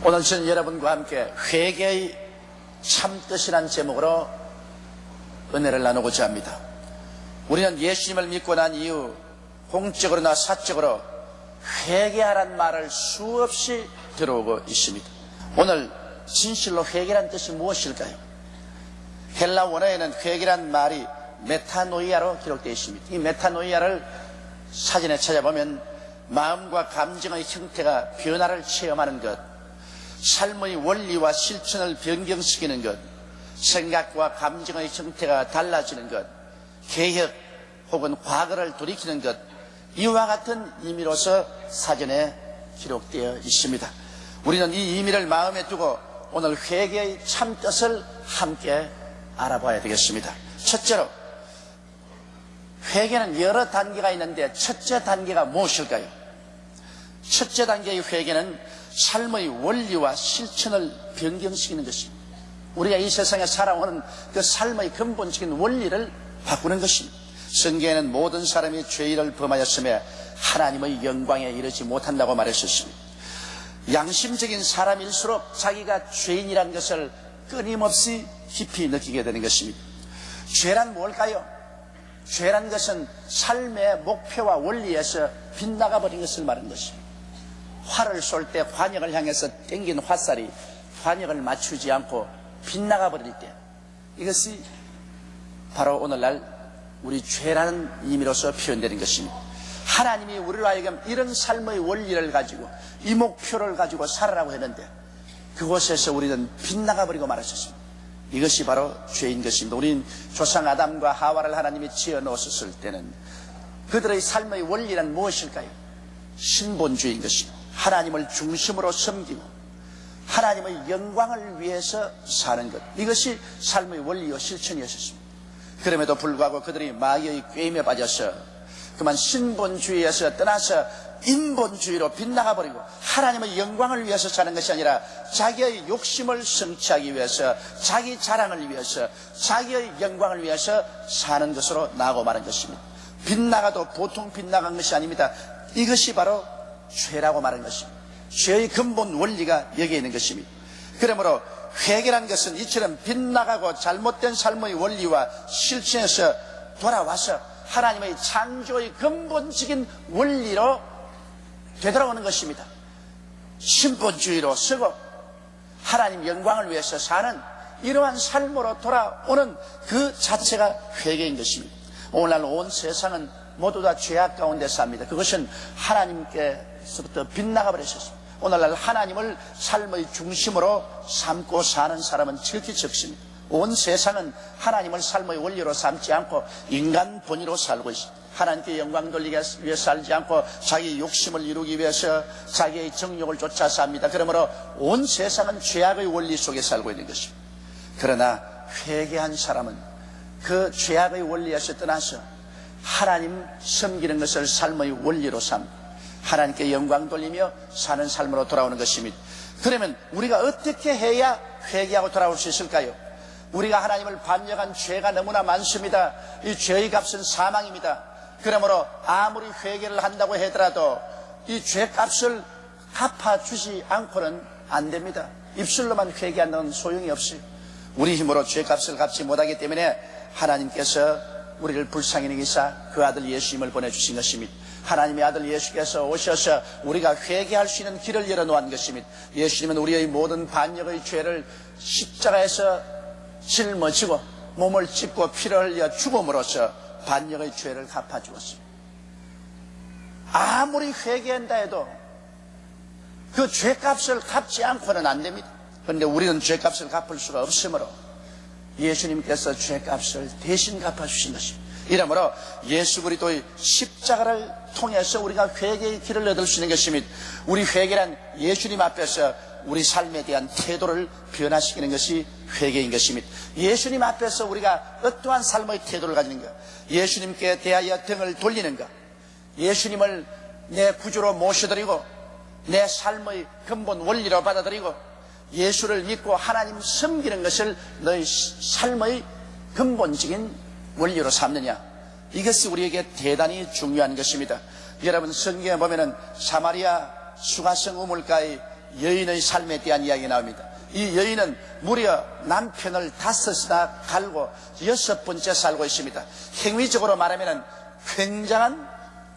오늘 저는 여러분과 함께 회개의 참뜻이라는 제목으로 은혜를 나누고자 합니다. 우리는 예수님을 믿고 난 이후 공적으로나 사적으로 회개하라는 말을 수없이 들어오고 있습니다. 오늘 진실로 회개란 뜻이 무엇일까요? 헬라 원어에는 회개란 말이 메타노이아로 기록되어 있습니다. 이 메타노이아를 사전에 찾아보면 마음과 감정의 형태가 변화를 체험하는 것, 삶의 원리와 실천을 변경시키는 것, 생각과 감정의 형태가 달라지는 것, 개혁 혹은 과거를 돌이키는 것, 이와 같은 의미로서 사전에 기록되어 있습니다. 우리는 이 의미를 마음에 두고 오늘 회개의 참뜻을 함께 알아봐야 되겠습니다. 첫째로, 회개는 여러 단계가 있는데 첫째 단계가 무엇일까요? 첫째 단계의 회개는 삶의 원리와 실천을 변경시키는 것입니다. 우리가 이 세상에 살아오는 그 삶의 근본적인 원리를 바꾸는 것입니다. 성경에는 모든 사람이 죄를 범하였음에 하나님의 영광에 이르지 못한다고 말했었습니다. 양심적인 사람일수록 자기가 죄인이라는 것을 끊임없이 깊이 느끼게 되는 것입니다. 죄란 뭘까요? 죄란 것은 삶의 목표와 원리에서 빗나가 버린 것을 말하는 것입니다. 활을 쏠 때 관역을 향해서 땡긴 화살이 관역을 맞추지 않고 빗나가 버릴 때, 이것이 바로 오늘날 우리 죄라는 의미로서 표현되는 것입니다. 하나님이 우리로 하여금 이런 삶의 원리를 가지고 이 목표를 가지고 살아라고 했는데 그곳에서 우리는 빗나가 버리고 말았었습니다. 이것이 바로 죄인 것입니다. 우린 조상 아담과 하와를 하나님이 지어 놓으셨을 때는 그들의 삶의 원리란 무엇일까요? 신본주의인 것입니다. 하나님을 중심으로 섬기고 하나님의 영광을 위해서 사는 것, 이것이 삶의 원리와 실천이었습니다. 그럼에도 불구하고 그들이 마귀의 꾀임에 빠져서 그만 신본주의에서 떠나서 인본주의로 빗나가 버리고 하나님의 영광을 위해서 사는 것이 아니라 자기의 욕심을 성취하기 위해서, 자기 자랑을 위해서, 자기의 영광을 위해서 사는 것으로 나고 마는 것입니다. 빗나가도 보통 빗나간 것이 아닙니다. 이것이 바로 죄라고 말하는 것입니다. 죄의 근본 원리가 여기에 있는 것입니다. 그러므로 회개란 것은 이처럼 빗나가고 잘못된 삶의 원리와 실천에서 돌아와서 하나님의 창조의 근본적인 원리로 되돌아오는 것입니다. 신본주의로 서고 하나님 영광을 위해서 사는 이러한 삶으로 돌아오는 그 자체가 회개인 것입니다. 오늘날 온 세상은 모두 다 죄악 가운데 삽니다. 그것은 하나님께서부터 빗나가 버렸습니다. 오늘날 하나님을 삶의 중심으로 삼고 사는 사람은 지극히 적습니다. 온 세상은 하나님을 삶의 원리로 삼지 않고 인간 본의로 살고 있습니다. 하나님께 영광 돌리기 위해서 살지 않고 자기 욕심을 이루기 위해서 자기의 정욕을 쫓아 삽니다. 그러므로 온 세상은 죄악의 원리 속에 살고 있는 것입니다. 그러나 회개한 사람은 그 죄악의 원리에서 떠나서 하나님 섬기는 것을 삶의 원리로 삼고 하나님께 영광 돌리며 사는 삶으로 돌아오는 것입니다. 그러면 우리가 어떻게 해야 회개하고 돌아올 수 있을까요? 우리가 하나님을 반역한 죄가 너무나 많습니다. 이 죄의 값은 사망입니다. 그러므로 아무리 회개를 한다고 하더라도 이 죄값을 갚아주지 않고는 안 됩니다. 입술로만 회개한다는 소용이 없어요. 우리 힘으로 죄값을 갚지 못하기 때문에 하나님께서 우리를 불쌍히 여기사 그 아들 예수님을 보내주신 것입니다. 하나님의 아들 예수께서 오셔서 우리가 회개할 수 있는 길을 열어놓은 것입니다. 예수님은 우리의 모든 반역의 죄를 십자가에서 짊어지고 몸을 찢고 피를 흘려 죽음으로써 반역의 죄를 갚아주었습니다. 아무리 회개한다 해도 그 죄값을 갚지 않고는 안 됩니다. 그런데 우리는 죄값을 갚을 수가 없으므로 예수님께서 죄값을 대신 갚아주신 것입니다. 이러므로 예수 그리스도의 십자가를 통해서 우리가 회개의 길을 얻을 수 있는 것입니다. 우리 회개란 예수님 앞에서 우리 삶에 대한 태도를 변화시키는 것이 회개인 것입니다. 예수님 앞에서 우리가 어떠한 삶의 태도를 가지는 것, 예수님께 대하여 등을 돌리는 것, 예수님을 내 구주로 모셔드리고 내 삶의 근본 원리로 받아들이고 예수를 믿고 하나님 섬기는 것을 너희 삶의 근본적인 원리로 삼느냐, 이것이 우리에게 대단히 중요한 것입니다. 여러분 성경에 보면은 사마리아 수가성 우물가의 여인의 삶에 대한 이야기가 나옵니다. 이 여인은 무려 남편을 5이나 갈고 6번째 살고 있습니다. 행위적으로 말하면 굉장한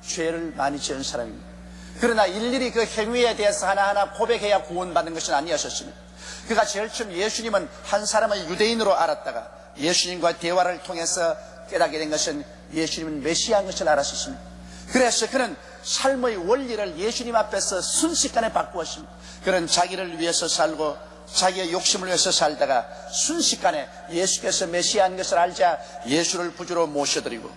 죄를 많이 지은 사람입니다. 그러나 일일이 그 행위에 대해서 하나하나 고백해야 구원받는 것은 아니었습니다. 그가 제일 처음 예수님은 한 사람을 유대인으로 알았다가 예수님과 대화를 통해서 깨닫게 된 것은 예수님은 메시아인 것을 알았습니다. 그래서 그는 삶의 원리를 예수님 앞에서 순식간에 바꾸었습니다. 그는 자기를 위해서 살고 자기의 욕심을 위해서 살다가 순식간에 예수께서 메시아인 것을 알자 예수를 구주로 모셔드리고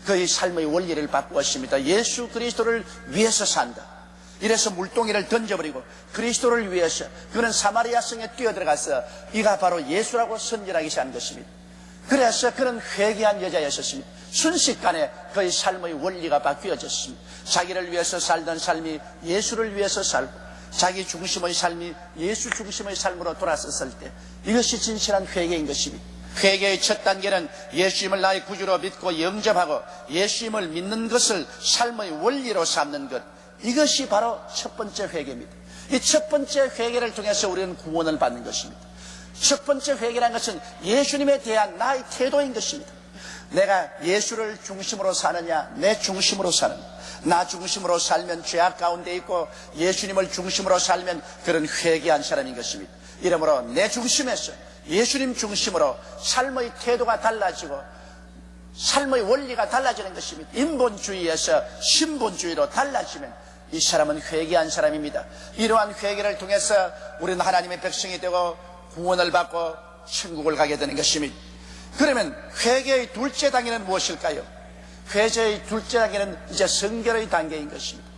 그의 삶의 원리를 바꾸었습니다. 예수 그리스도를 위해서 산다. 이래서 물동이를 던져버리고 그리스도를 위해서 그는 사마리아 성에 뛰어들어가서 이가 바로 예수라고 선전하기 시작한 것입니다. 그래서 그는 회개한 여자였었습니다. 순식간에 그의 삶의 원리가 바뀌어졌습니다. 자기를 위해서 살던 삶이 예수를 위해서 살고 자기 중심의 삶이 예수 중심의 삶으로 돌아섰을 때 이것이 진실한 회개인 것입니다. 회개의 첫 단계는 예수님을 나의 구주로 믿고 영접하고 예수님을 믿는 것을 삶의 원리로 삼는 것, 이것이 바로 첫 번째 회개입니다. 이 첫 번째 회개를 통해서 우리는 구원을 받는 것입니다. 첫 번째 회개라는 것은 예수님에 대한 나의 태도인 것입니다. 내가 예수를 중심으로 사느냐, 내 중심으로 사느냐. 나 중심으로 살면 죄악 가운데 있고 예수님을 중심으로 살면 그런 회개한 사람인 것입니다. 이러므로 내 중심에서 예수님 중심으로 삶의 태도가 달라지고 삶의 원리가 달라지는 것입니다. 인본주의에서 신본주의로 달라지면 이 사람은 회개한 사람입니다. 이러한 회개를 통해서 우리는 하나님의 백성이 되고 구원을 받고 천국을 가게 되는 것입니다. 그러면 회개의 둘째 단계는 무엇일까요? 회개의 둘째 단계는 이제 성결의 단계인 것입니다.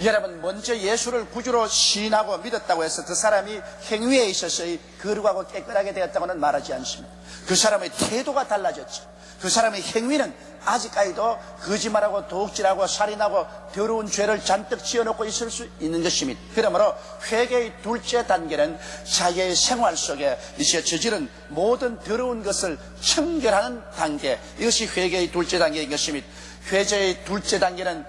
여러분, 먼저 예수를 구주로 시인하고 믿었다고 해서 그 사람이 행위에 있어서 거룩하고 깨끗하게 되었다고는 말하지 않습니다. 그 사람의 태도가 달라졌죠. 그 사람의 행위는 아직까지도 거짓말하고 도둑질하고 살인하고 더러운 죄를 잔뜩 지어놓고 있을 수 있는 것입니다. 그러므로 회개의 둘째 단계는 자기의 생활 속에 이제 저지른 모든 더러운 것을 청결하는 단계, 이것이 회개의 둘째 단계인 것입니다. 회개의 둘째 단계는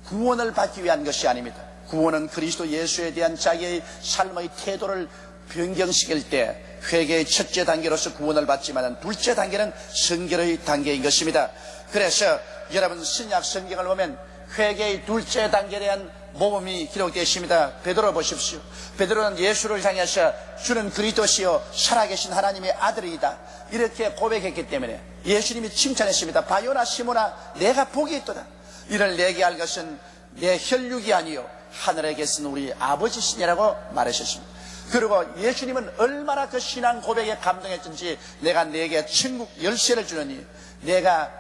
구원을 받기 위한 것이 아닙니다. 구원은 그리스도 예수에 대한 자기의 삶의 태도를 변경시킬 때 회개의 첫째 단계로서 구원을 받지만 둘째 단계는 성결의 단계인 것입니다. 그래서 여러분 신약 성경을 보면 회개의 둘째 단계에 대한 모범이 기록되어 있습니다. 베드로 보십시오. 베드로는 예수를 향해서 주는 그리스도시요 살아계신 하나님의 아들이다 이렇게 고백했기 때문에 예수님이 칭찬했습니다. 바요나 시모나 내가 복이 있도다. 이를 내게 할 것은 내 혈육이 아니요 하늘에 계신 우리 아버지시니라고 말하셨습니다. 그리고 예수님은 얼마나 그 신앙 고백에 감동했던지 내가 네게 천국 열쇠를 주느니 내가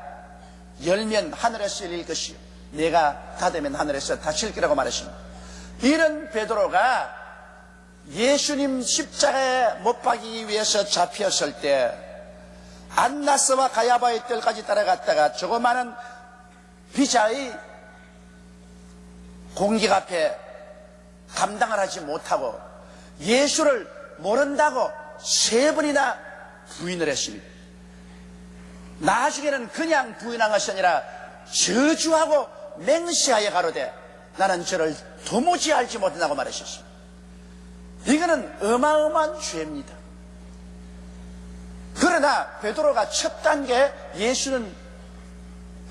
열면 하늘에서 열릴 것이요 내가 닫으면 하늘에서 닫힐 거라고 말하십니다. 이런 베드로가 예수님 십자가에 못 박이기 위해서 잡혔을 때 안나스와 가야바의 뜰까지 따라갔다가 조그마한 비자의 공격 앞에 감당을 하지 못하고 예수를 모른다고 3번이나 부인을 했습니다. 나중에는 그냥 부인한 것이 아니라 저주하고 맹세하여 가로되 나는 저를 도무지 알지 못한다고 말하셨습니다. 이거는 어마어마한 죄입니다. 그러나 베드로가 첫 단계 예수는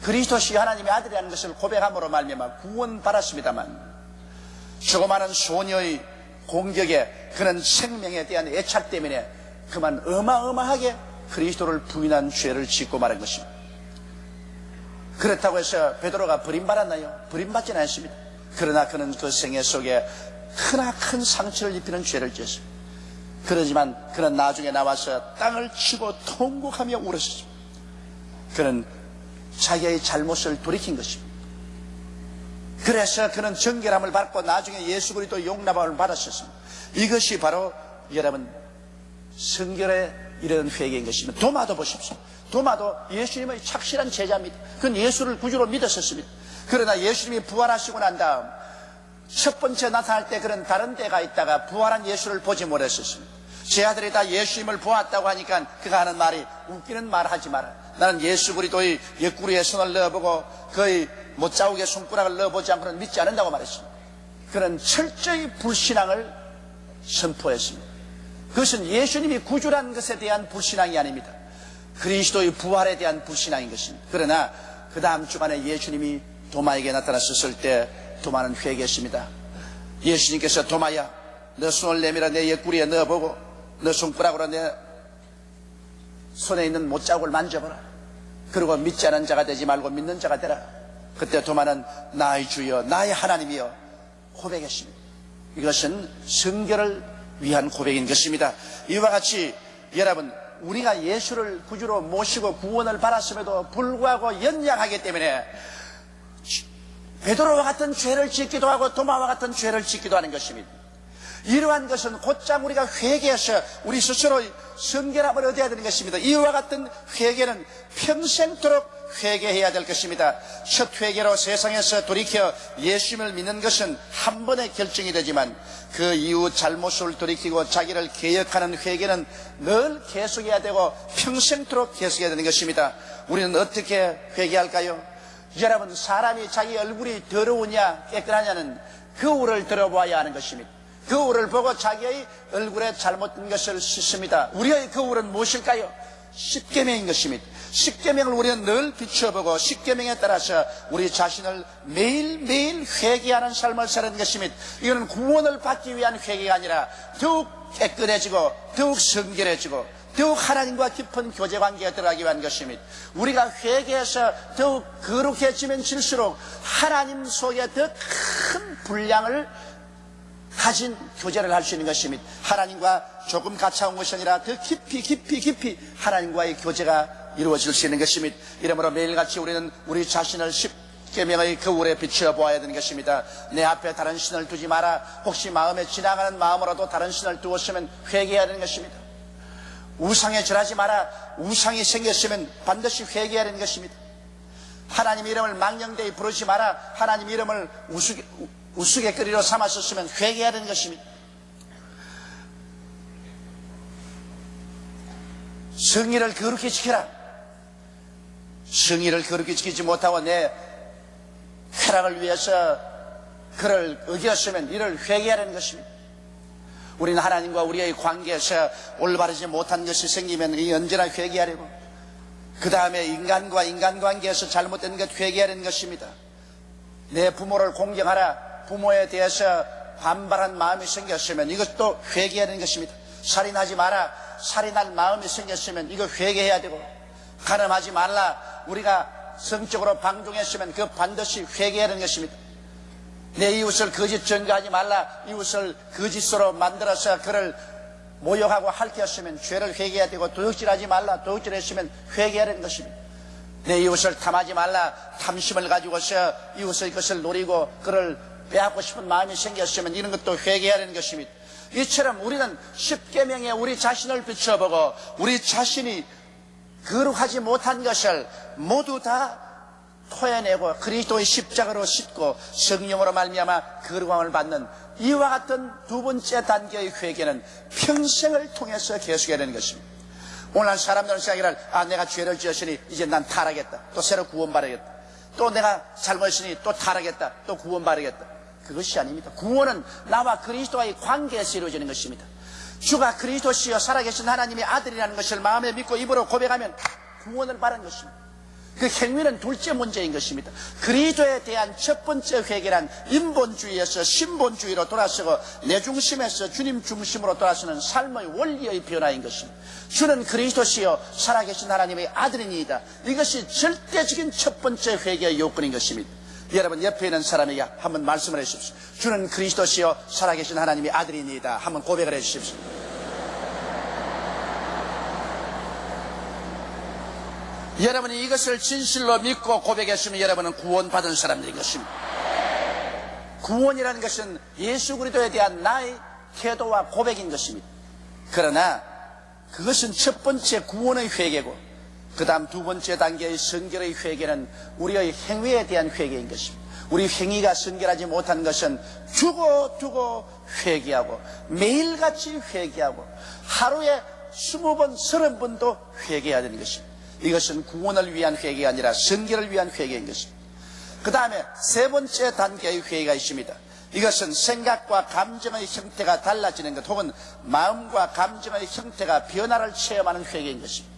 그리스도시 하나님의 아들이라는 것을 고백함으로 말미암아 구원받았습니다만 조그마한 소녀의 공격에 그는 생명에 대한 애착 때문에 그만 어마어마하게 그리스도를 부인한 죄를 짓고 말한 것입니다. 그렇다고 해서 베드로가 버림받았나요? 버림받지는 않습니다. 그러나 그는 그 생애 속에 크나큰 상처를 입히는 죄를 지었습니다. 그러지만 그는 나중에 나와서 땅을 치고 통곡하며 울었습니다. 그는 자기의 잘못을 돌이킨 것입니다. 그래서 그는 정결함을 받고 나중에 예수 그리스도 용납함을 받았었습니다. 이것이 바로 여러분 성결에 이르는 회개인 것입니다. 도마도 보십시오. 도마도 예수님의 착실한 제자입니다. 그는 예수를 구주로 믿었었습니다. 그러나 예수님이 부활하시고 난 다음 첫 번째 나타날 때 그는 다른 데가 있다가 부활한 예수를 보지 못했었습니다. 제 아들이 다 예수님을 보았다고 하니까 그가 하는 말이 웃기는 말 하지 마라. 나는 예수 그리스도의 옆구리에 손을 넣어보고 그의 못자국에 손가락을 넣어보지 않고는 믿지 않는다고 말했습니다. 그는 철저히 불신앙을 선포했습니다. 그것은 예수님이 구주라는 것에 대한 불신앙이 아닙니다. 그리스도의 부활에 대한 불신앙인 것입니다. 그러나 그 다음 주간에 예수님이 도마에게 나타났을 때 도마는 회개했습니다. 예수님께서 도마야, 너 손을 내밀어 내 옆구리에 넣어보고 너 손가락으로 내 손에 있는 못자국을 만져보라. 그리고 믿지 않은 자가 되지 말고 믿는 자가 되라. 그때 도마는 나의 주여 나의 하나님이여 고백했습니다. 이것은 성결을 위한 고백인 것입니다. 이와 같이 여러분, 우리가 예수를 구주로 모시고 구원을 받았음에도 불구하고 연약하기 때문에 베드로와 같은 죄를 짓기도 하고 도마와 같은 죄를 짓기도 하는 것입니다. 이러한 것은 곧장 우리가 회개해서 우리 스스로의 성결함을 얻어야 되는 것입니다. 이와 같은 회개는 평생토록 회개해야 될 것입니다. 첫 회개로 세상에서 돌이켜 예수님을 믿는 것은 한 번의 결정이 되지만 그 이후 잘못을 돌이키고 자기를 개혁하는 회개는 늘 계속해야 되고 평생토록 계속해야 되는 것입니다. 우리는 어떻게 회개할까요? 여러분, 사람이 자기 얼굴이 더러우냐 깨끗하냐는 거울을 들어봐야 하는 것입니다. 거울을 보고 자기의 얼굴에 잘못된 것을 씻습니다. 우리의 거울은 무엇일까요? 십계명인 것입니다. 십계명을 우리는 늘 비춰보고 십계명에 따라서 우리 자신을 매일매일 회개하는 삶을 사는 것입니다. 이거는 구원을 받기 위한 회개가 아니라 더욱 깨끗해지고 더욱 성결해지고 더욱 하나님과 깊은 교제관계에 들어가기 위한 것입니다. 우리가 회개해서 더욱 거룩해지면 질수록 하나님 속에 더 큰 분량을 가진 교제를 할 수 있는 것입니다. 하나님과 조금 가까운 것이 아니라 더 깊이 하나님과의 교제가 이루어질 수 있는 것입니다. 이러므로 매일같이 우리는 우리 자신을 십계명의 거울에 비춰보아야 되는 것입니다. 내 앞에 다른 신을 두지 마라. 혹시 마음에 지나가는 마음으로도 다른 신을 두었으면 회개해야 되는 것입니다. 우상에 절하지 마라. 우상이 생겼으면 반드시 회개해야 되는 것입니다. 하나님 이름을 망령되이 부르지 마라. 하나님 이름을 우스갯거리로 삼았었으면 회개해야 되는 것입니다. 성의를 거룩히 지켜라. 성의를 거룩히 지키지 못하고 내 쾌락을 위해서 그를 어겼으면 이를 회개해야 되는 것입니다. 우리는 하나님과 우리의 관계에서 올바르지 못한 것이 생기면 이 언제나 회개하려고, 그 다음에 인간과 인간관계에서 잘못된 것 회개해야 되는 것입니다. 내 부모를 공경하라. 부모에 대해서 반발한 마음이 생겼으면 이것도 회개해야 되는 것입니다. 살인하지 마라. 살인할 마음이 생겼으면 이거 회개해야 되고, 간음하지 말라. 우리가 성적으로 방종했으면 그 반드시 회개해야 되는 것입니다. 내 이웃을 거짓 증거하지 말라. 이웃을 거짓으로 만들어서 그를 모욕하고 핥혔으면 죄를 회개해야 되고, 도둑질하지 말라. 도둑질했으면 회개해야 되는 것입니다. 내 이웃을 탐하지 말라. 탐심을 가지고서 이웃의 것을 노리고 그를 빼앗고 싶은 마음이 생겼으면 이런 것도 회개해야 되는 것입니다. 이처럼 우리는 십계명에 우리 자신을 비춰보고 우리 자신이 거룩하지 못한 것을 모두 다 토해내고 그리스도의 십자가로 싣고 성령으로 말미암아 거룩함을 받는 이와 같은 두 번째 단계의 회개는 평생을 통해서 계속해야 되는 것입니다. 오늘 사람들은 생각을 내가 죄를 지었으니 이제 난 타락했다. 또 새로 구원받아야겠다. 또 내가 잘못했으니 또 타락했다. 또 구원받아야겠다. 그것이 아닙니다. 구원은 나와 그리스도와의 관계에서 이루어지는 것입니다. 주가 그리스도시여 살아계신 하나님의 아들이라는 것을 마음에 믿고 입으로 고백하면 구원을 받는 것입니다. 그 행위는 둘째 문제인 것입니다. 그리스도에 대한 첫 번째 회개란 인본주의에서 신본주의로 돌아서고 내 중심에서 주님 중심으로 돌아서는 삶의 원리의 변화인 것입니다. 주는 그리스도시여 살아계신 하나님의 아들이니이다. 이것이 절대적인 첫 번째 회개의 요건인 것입니다. 여러분 옆에 있는 사람에게 한번 말씀을 해주십시오. 주는 그리스도시여 살아계신 하나님의 아들이니이다. 한번 고백을 해주십시오. 여러분이 이것을 진실로 믿고 고백했으면 여러분은 구원받은 사람들인 것입니다. 구원이라는 것은 예수 그리스도에 대한 나의 태도와 고백인 것입니다. 그러나 그것은 첫 번째 구원의 회개고, 그 다음 두 번째 단계의 성결의 회개는 우리의 행위에 대한 회개인 것입니다. 우리 행위가 성결하지 못한 것은 두고 회개하고 매일같이 회개하고 하루에 20번, 30번도 회개해야 되는 것입니다. 이것은 구원을 위한 회개가 아니라 성결을 위한 회개인 것입니다. 그 다음에 세 번째 단계의 회개가 있습니다. 이것은 생각과 감정의 형태가 달라지는 것, 혹은 마음과 감정의 형태가 변화를 체험하는 회개인 것입니다.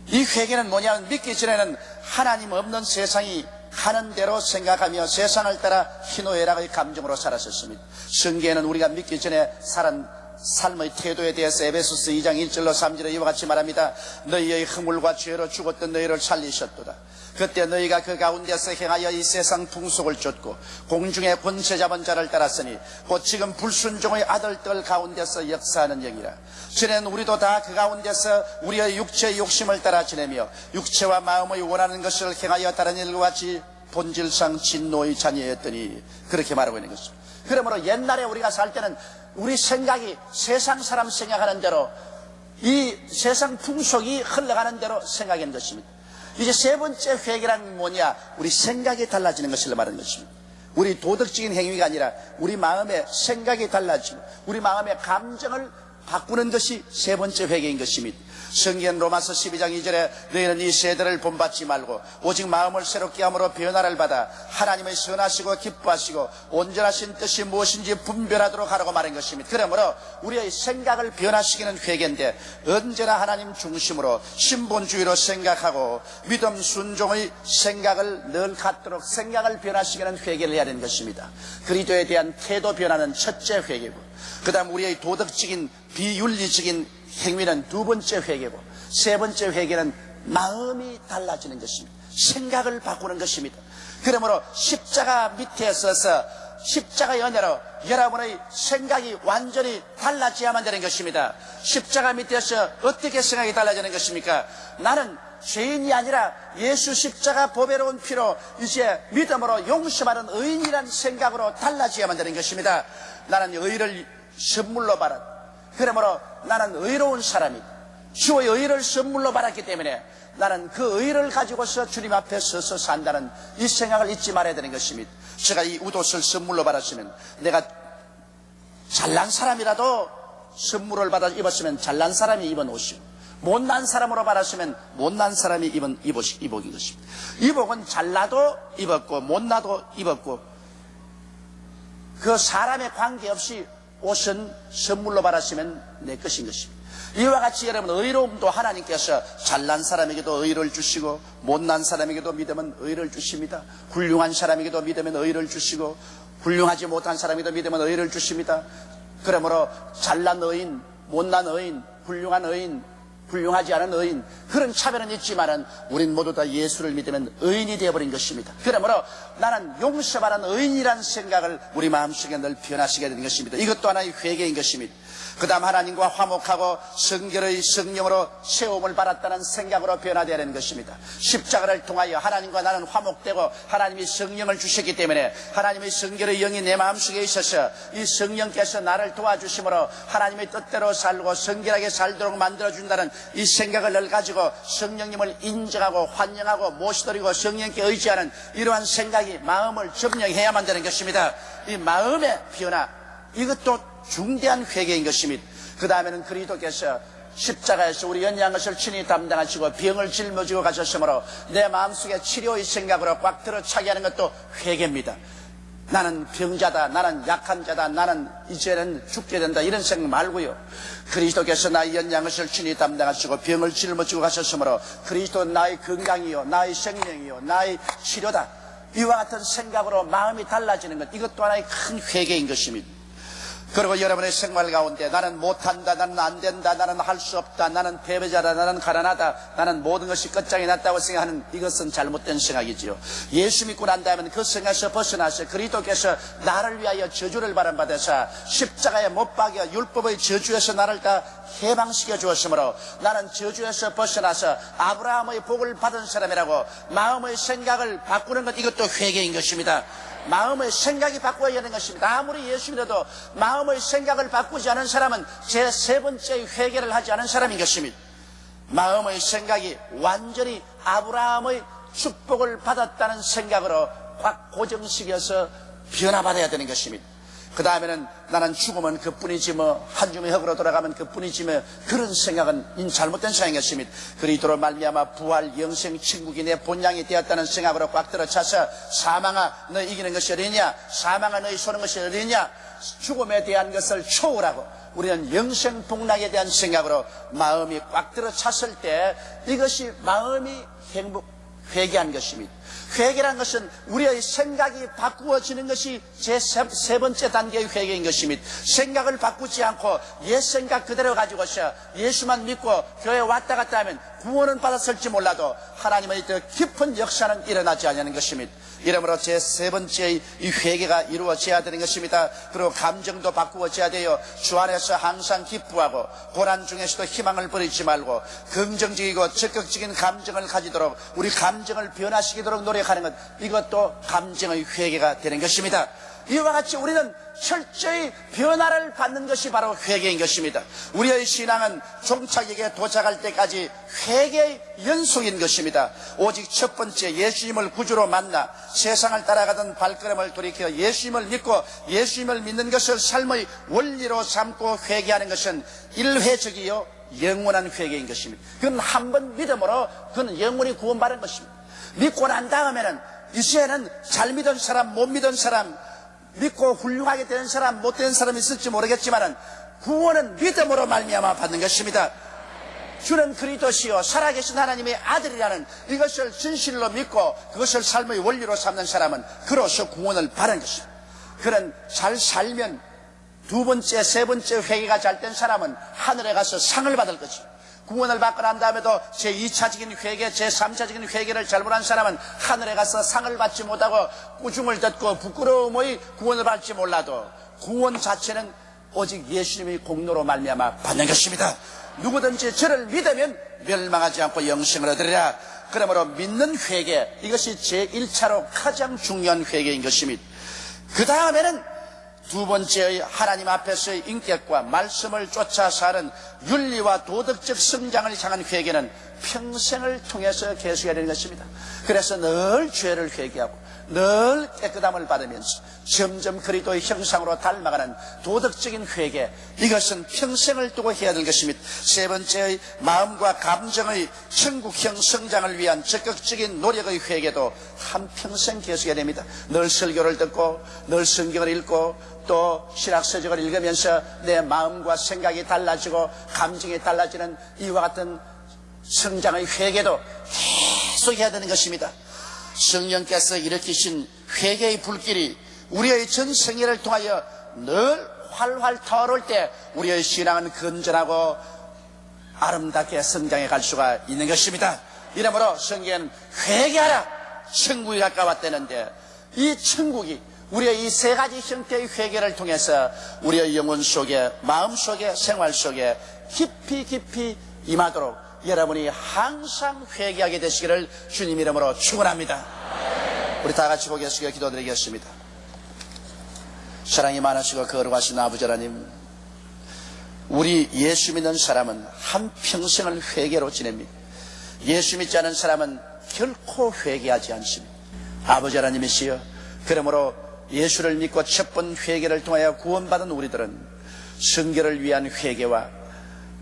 이 회개는 뭐냐면, 믿기 전에는 하나님 없는 세상이 하는 대로 생각하며 세상을 따라 희노애락의 감정으로 살았었습니다. 성경에는 우리가 믿기 전에 살은 삶의 태도에 대해서 에베소서 2장 1절로 3절에 이와 같이 말합니다. 너희의 허물과 죄로 죽었던 너희를 살리셨도다. 그때 너희가 그 가운데서 행하여 이 세상 풍속을 쫓고 공중의 권세 잡은 자를 따랐으니 곧 지금 불순종의 아들들 가운데서 역사하는 영이라. 전에는 우리도 다 그 가운데서 우리의 육체의 욕심을 따라 지내며 육체와 마음의 원하는 것을 행하여 다른 일과 같이 본질상 진노의 자녀였더니, 그렇게 말하고 있는 것입니다. 그러므로 옛날에 우리가 살 때는 우리 생각이 세상 사람 생각하는 대로, 이 세상 풍속이 흘러가는 대로 생각하는 것입니다. 이제 세 번째 회개란 뭐냐? 우리 생각이 달라지는 것을 말하는 것입니다. 우리 도덕적인 행위가 아니라 우리 마음의 생각이 달라지고 우리 마음의 감정을 바꾸는 것이 세 번째 회개인 것입니다. 성경 로마서 12장 2절에 너희는 이 세대를 본받지 말고 오직 마음을 새롭게 함으로 변화를 받아 하나님의 선하시고 기뻐하시고 온전하신 뜻이 무엇인지 분별하도록 하라고 말한 것입니다. 그러므로 우리의 생각을 변화시키는 회개인데, 언제나 하나님 중심으로 신본주의로 생각하고 믿음 순종의 생각을 늘 갖도록 생각을 변화시키는 회개를 해야 되는 것입니다. 그리스도에 대한 태도 변화는 첫째 회개고, 그 다음 우리의 도덕적인 비윤리적인 행위는 두 번째 회개고, 세 번째 회개는 마음이 달라지는 것입니다. 생각을 바꾸는 것입니다. 그러므로 십자가 밑에 서서 십자가의 은혜로 여러분의 생각이 완전히 달라져야만 되는 것입니다. 십자가 밑에서 어떻게 생각이 달라지는 것입니까? 나는 죄인이 아니라 예수 십자가 보배로운 피로 이제 믿음으로 용서받은 의인이라는 생각으로 달라져야만 되는 것입니다. 나는 의를 선물로 받았다. 그러므로 나는 의로운 사람이다. 주의 의를 선물로 받았기 때문에 나는 그 의를 가지고서 주님 앞에 서서 산다는 이 생각을 잊지 말아야 되는 것입니다. 제가 이 웃옷을 선물로 받았으면, 내가 잘난 사람이라도 선물을 받아 입었으면 잘난 사람이 입은 옷이고, 못난 사람으로 받았으면 못난 사람이 입은 이복인 것입니다. 이복은 잘나도 입었고 못나도 입었고, 그 사람에 관계없이 옷은 선물로 받았으면 내 것인 것입니다. 이와 같이 여러분, 의로움도 하나님께서 잘난 사람에게도 의를 주시고 못난 사람에게도 믿으면 의를 주십니다. 훌륭한 사람에게도 믿으면 의를 주시고 훌륭하지 못한 사람에게도 믿으면 의를 주십니다. 그러므로 잘난 의인, 못난 의인, 훌륭한 의인, 훌륭하지 않은 의인, 그런 차별은 있지만은 우린 모두 다 예수를 믿으면 의인이 되어버린 것입니다. 그러므로 나는 용서받은 의인이라는 생각을 우리 마음속에 늘 변화시켜야 되는 것입니다. 이것도 하나의 회개인 것입니다. 그 다음 하나님과 화목하고 성결의 성령으로 세움을 받았다는 생각으로 변화되어야 하는 것입니다. 십자가를 통하여 하나님과 나는 화목되고 하나님이 성령을 주셨기 때문에 하나님의 성결의 영이 내 마음속에 있어서 이 성령께서 나를 도와주심으로 하나님의 뜻대로 살고 성결하게 살도록 만들어준다는 이 생각을 늘 가지고 성령님을 인정하고 환영하고 모시드리고 성령께 의지하는 이러한 생각이 마음을 점령해야만 되는 것입니다. 이 마음의 변화, 이것도 중대한 회개인 것입니다. 그 다음에는 그리스도께서 십자가에서 우리 연약한 것을 친히 담당하시고 병을 짊어지고 가셨으므로 내 마음속에 치료의 생각으로 꽉 들어차게 하는 것도 회개입니다. 나는 병자다, 나는 약한 자다, 나는 이제는 죽게 된다, 이런 생각 말고요, 그리스도께서 나의 연약한 것을 친히 담당하시고 병을 짊어지고 가셨으므로 그리스도는 나의 건강이요, 나의 생명이요, 나의 치료다, 이와 같은 생각으로 마음이 달라지는 것, 이것도 하나의 큰 회개인 것입니다. 그리고 여러분의 생활 가운데 나는 못한다, 나는 안 된다, 나는 할 수 없다, 나는 패배자다, 나는 가난하다, 나는 모든 것이 끝장이 났다고 생각하는 이것은 잘못된 생각이지요. 예수 믿고 난 다음에 그 생각에서 벗어나서 그리스도께서 나를 위하여 저주를 받아서 십자가에 못 박여 율법의 저주에서 나를 다 해방시켜 주었으므로 나는 저주에서 벗어나서 아브라함의 복을 받은 사람이라고 마음의 생각을 바꾸는 것, 이것도 회개인 것입니다. 마음의 생각이 바꿔야 하는 것입니다. 아무리 예수 믿어도 마음의 생각을 바꾸지 않은 사람은 제 세 번째 회개를 하지 않은 사람인 것입니다. 마음의 생각이 완전히 아브라함의 축복을 받았다는 생각으로 확 고정시켜서 변화받아야 되는 것입니다. 그 다음에는 나는 죽으면 그뿐이지 뭐, 한 줌의 흙으로 돌아가면 그뿐이지 뭐, 그런 생각은 잘못된 생각인 것입니다. 그리스도로 말미암아 부활 영생 천국이 내 본향이 되었다는 생각으로 꽉 들어차서 사망아 너 이기는 것이 어디냐, 사망아 너희 소는 것이 어디냐, 죽음에 대한 것을 초월하고 우리는 영생 복락에 대한 생각으로 마음이 꽉 들어찼을 때 이것이 마음이 회개한 것입니다. 회개란 것은 우리의 생각이 바꾸어지는 것이 세 번째 단계의 회개인 것입니다. 생각을 바꾸지 않고 옛 생각 그대로 가지고서 예수만 믿고 교회 왔다 갔다 하면 구원은 받았을지 몰라도 하나님의 더 깊은 역사는 일어나지 않는 것입니다. 이러므로 세 번째의 이 회개가 이루어져야 되는 것입니다. 그리고 감정도 바꾸어져야 돼요. 주 안에서 항상 기뻐하고 고난 중에서도 희망을 버리지 말고 긍정적이고 적극적인 감정을 가지도록 우리 감정을 변화시키도록 노력하는 것, 이것도 감정의 회개가 되는 것입니다. 이와 같이 우리는 철저히 변화를 받는 것이 바로 회개인 것입니다. 우리의 신앙은 종착역에 도착할 때까지 회개의 연속인 것입니다. 오직 첫 번째 예수님을 구주로 만나 세상을 따라가던 발걸음을 돌이켜 예수님을 믿고 예수님을 믿는 것을 삶의 원리로 삼고 회개하는 것은 일회적이요 영원한 회개인 것입니다. 그건 한 번 믿음으로 그건 영원히 구원받은 것입니다. 믿고 난 다음에는 이제는 잘 믿은 사람, 못 믿은 사람, 믿고 훌륭하게 되는 사람, 못 되는 사람이 있을지 모르겠지만 구원은 믿음으로 말미암아 받는 것입니다. 주는 그리스도시요 살아계신 하나님의 아들이라는 이것을 진실로 믿고 그것을 삶의 원리로 삼는 사람은 그로서 구원을 받는 것입니다. 그는 잘 살면 두 번째, 세 번째 회개가 잘 된 사람은 하늘에 가서 상을 받을 것입니다. 구원을 받고 난 다음에도 제2차적인 회개, 제3차적인 회개를 잘못한 사람은 하늘에 가서 상을 받지 못하고 꾸중을 듣고 부끄러움의 구원을 받지 몰라도 구원 자체는 오직 예수님의 공로로 말미암아 받는 것입니다. 누구든지 저를 믿으면 멸망하지 않고 영생을 얻으리라. 그러므로 믿는 회개, 이것이 제1차로 가장 중요한 회개인 것입니다. 그 다음에는 두 번째의 하나님 앞에서의 인격과 말씀을 쫓아 사는 윤리와 도덕적 성장을 향한 회개는 평생을 통해서 계속해야 되는 것입니다. 그래서 늘 죄를 회개하고 늘 깨끗함을 받으면서 점점 그리스도의 형상으로 닮아가는 도덕적인 회개, 이것은 평생을 두고 해야 될 것입니다. 세 번째의 마음과 감정의 천국형 성장을 위한 적극적인 노력의 회개도 한평생 계속해야 됩니다. 늘 설교를 듣고 늘 성경을 읽고 또 신학서적을 읽으면서 내 마음과 생각이 달라지고 감정이 달라지는 이와 같은 성장의 회개도 계속 해야 되는 것입니다. 성령께서 일으키신 회개의 불길이 우리의 전 생애를 통하여 늘 활활 타오를 때 우리의 신앙은 건전하고 아름답게 성장해 갈 수가 있는 것입니다. 이러므로 성경은 회개하라, 천국이 가까웠다는데 이 천국이 우리의 이 세 가지 형태의 회개를 통해서 우리의 영혼 속에, 마음 속에, 생활 속에 깊이 임하도록 여러분이 항상 회개하게 되시기를 주님 이름으로 축원합니다. 우리 다 같이 고개 숙여 기도드리겠습니다. 사랑이 많으시고 거룩하신 아버지 하나님, 우리 예수 믿는 사람은 한평생을 회개로 지냅니다. 예수 믿지 않은 사람은 결코 회개하지 않습니다. 아버지 하나님이시여, 그러므로 예수를 믿고 첫 번 회개를 통하여 구원받은 우리들은 성결을 위한 회개와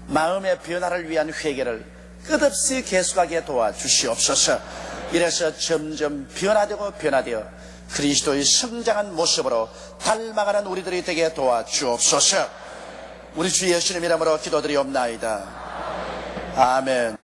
마음의 변화를 위한 회개를 끝없이 계속하게 도와주시옵소서. 이래서 점점 변화되어 그리스도의 성장한 모습으로 닮아가는 우리들이 되게 도와주옵소서. 우리 주 예수님 이름으로 기도드리옵나이다. 아멘.